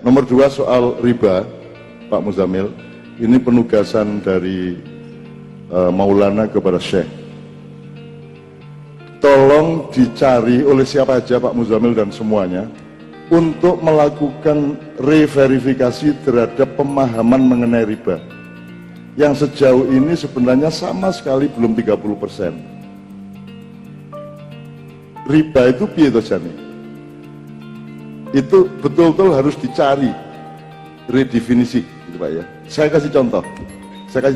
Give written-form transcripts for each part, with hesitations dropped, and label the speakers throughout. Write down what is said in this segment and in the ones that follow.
Speaker 1: Nomor 2 soal riba, Pak Muzamil. Ini penugasan dari Maulana kepada Syekh. Tolong dicari oleh siapa aja Pak Muzamil dan semuanya untuk melakukan reverifikasi terhadap pemahaman mengenai riba yang sejauh ini sebenarnya sama sekali belum 30%. Riba itu piye to jane? Itu betul-betul harus dicari redefinisi gitu Pak ya. Saya kasih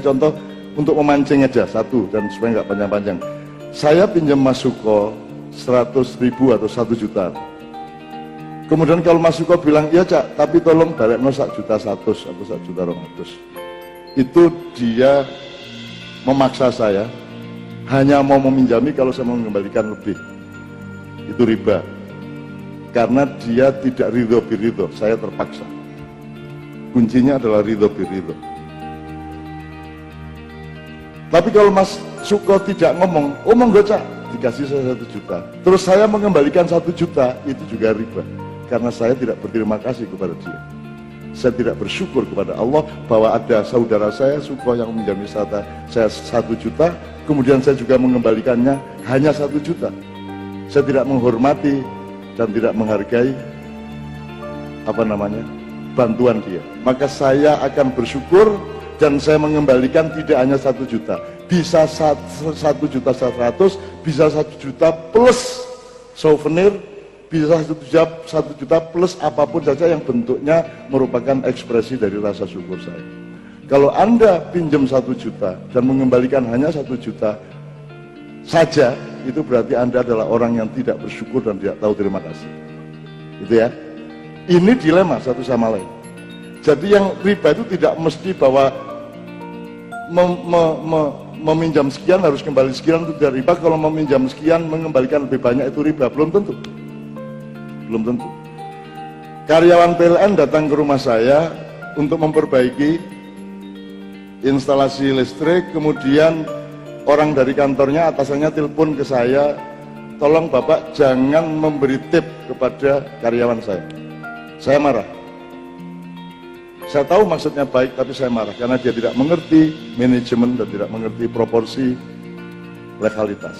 Speaker 1: contoh untuk memancing aja satu dan supaya nggak panjang-panjang. Saya pinjam Mas Suko 100.000 atau 1 juta. Kemudian kalau Mas Suko bilang, ya Cak, tapi tolong balikno 1.100.000 atau 1.200.000. Itu dia memaksa saya hanya mau meminjami kalau saya mau mengembalikan lebih. Itu riba. Karena dia tidak ridho biridho, saya terpaksa. Kuncinya adalah ridho biridho. Tapi kalau Mas Suko tidak ngomong, oh monggo Cak, dikasih saya 1 juta. Terus saya mengembalikan 1 juta, itu juga riba. Karena saya tidak berterima kasih kepada dia. Saya tidak bersyukur kepada Allah bahwa ada saudara saya Suko yang menjamin saya 1 juta, kemudian saya juga mengembalikannya hanya 1 juta. Saya tidak menghormati dan tidak menghargai bantuan dia. Maka saya akan bersyukur dan saya mengembalikan tidak hanya 1 juta, bisa 1.100.000, bisa 1 juta plus souvenir, bisa 1 juta plus apapun saja yang bentuknya merupakan ekspresi dari rasa syukur saya. Kalau Anda pinjam 1 juta dan mengembalikan hanya 1 juta saja, itu berarti Anda adalah orang yang tidak bersyukur dan tidak tahu terima kasih. Gitu ya. Ini dilema satu sama lain. Jadi yang riba itu tidak mesti bahwa meminjam sekian harus kembali sekian, itu tidak riba. Kalau meminjam sekian mengembalikan lebih banyak itu riba, belum tentu. Karyawan PLN datang ke rumah saya untuk memperbaiki instalasi listrik, kemudian orang dari kantornya atasannya telepon ke saya, tolong Bapak jangan memberi tip kepada karyawan saya. Saya marah. Saya tahu maksudnya baik, tapi saya marah karena dia tidak mengerti manajemen dan tidak mengerti proporsi legalitas.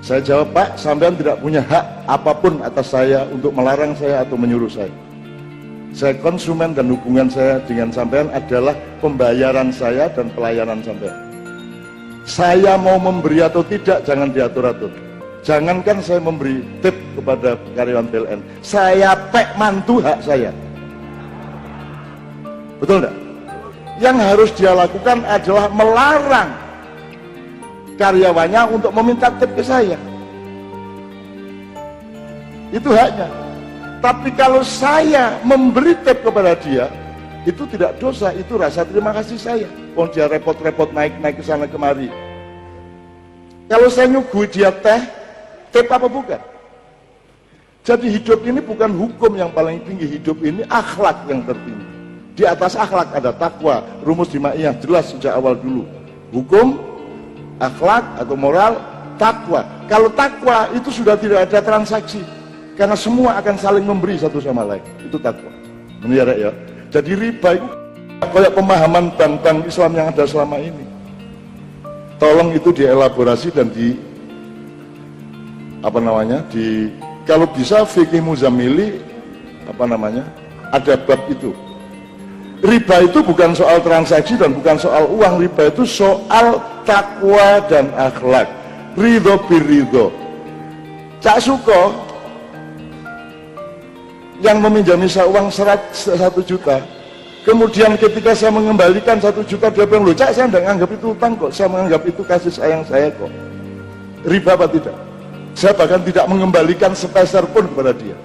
Speaker 1: Saya jawab, Pak, sampean tidak punya hak apapun atas saya untuk melarang saya atau menyuruh saya. Saya konsumen dan hubungan saya dengan sampean adalah pembayaran saya dan pelayanan sampean. Saya mau memberi atau tidak jangan diatur-atur. Jangankan saya memberi tip kepada karyawan PLN, saya pek mantu hak saya. Betul enggak? Yang harus dia lakukan adalah melarang karyawannya untuk meminta tip ke saya. Itu haknya. Tapi kalau saya memberi tip kepada dia, itu tidak dosa, itu rasa terima kasih saya. Oh, dia repot-repot naik ke sana kemari. Kalau saya nyuguhi dia teh, tip apa bukan? Jadi hidup ini bukan hukum yang paling tinggi, hidup ini akhlak yang tertinggi. Di atas akhlak ada takwa, rumus Himaiyah jelas sejak awal dulu. Hukum, akhlak atau moral, takwa. Kalau takwa itu sudah tidak ada transaksi, karena semua akan saling memberi satu sama lain. Itu takwa. Benar ya? Jadi riba itu kayak pemahaman bank Islam yang ada selama ini. Tolong itu dielaborasi dan kalau bisa fikih Muzamili ada bab itu. Riba itu bukan soal transaksi dan bukan soal uang. Riba itu soal takwa dan akhlak, ridho biridho. Cak Suko yang meminjami saya uang 100 juta, kemudian ketika saya mengembalikan 1 juta, dia bilang, loh Cak, saya tidak menganggap itu utang kok, saya menganggap itu kasih sayang saya kok. Riba apa tidak? Saya bahkan tidak mengembalikan sepeser pun kepada dia.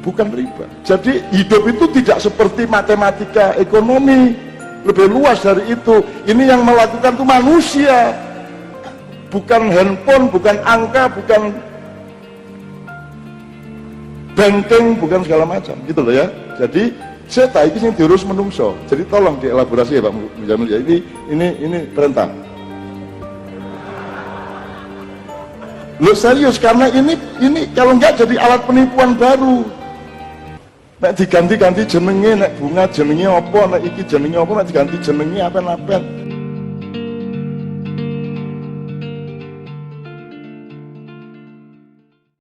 Speaker 1: Bukan riba. Jadi hidup itu tidak seperti matematika ekonomi, lebih luas dari itu. Ini yang melakukan itu manusia, bukan handphone, bukan angka, bukan banking, bukan segala macam, gitu loh ya. Jadi saya tahu ini yang diurus menungso. Jadi tolong dielaborasi ya Pak Muzamil ya. Ini perintah. Loh serius, karena ini kalau enggak jadi alat penipuan baru. Nek diganti-ganti jenenge, nek bunga jenenge apa, nek iki jenenge apa, nek diganti jenenge apa-apa.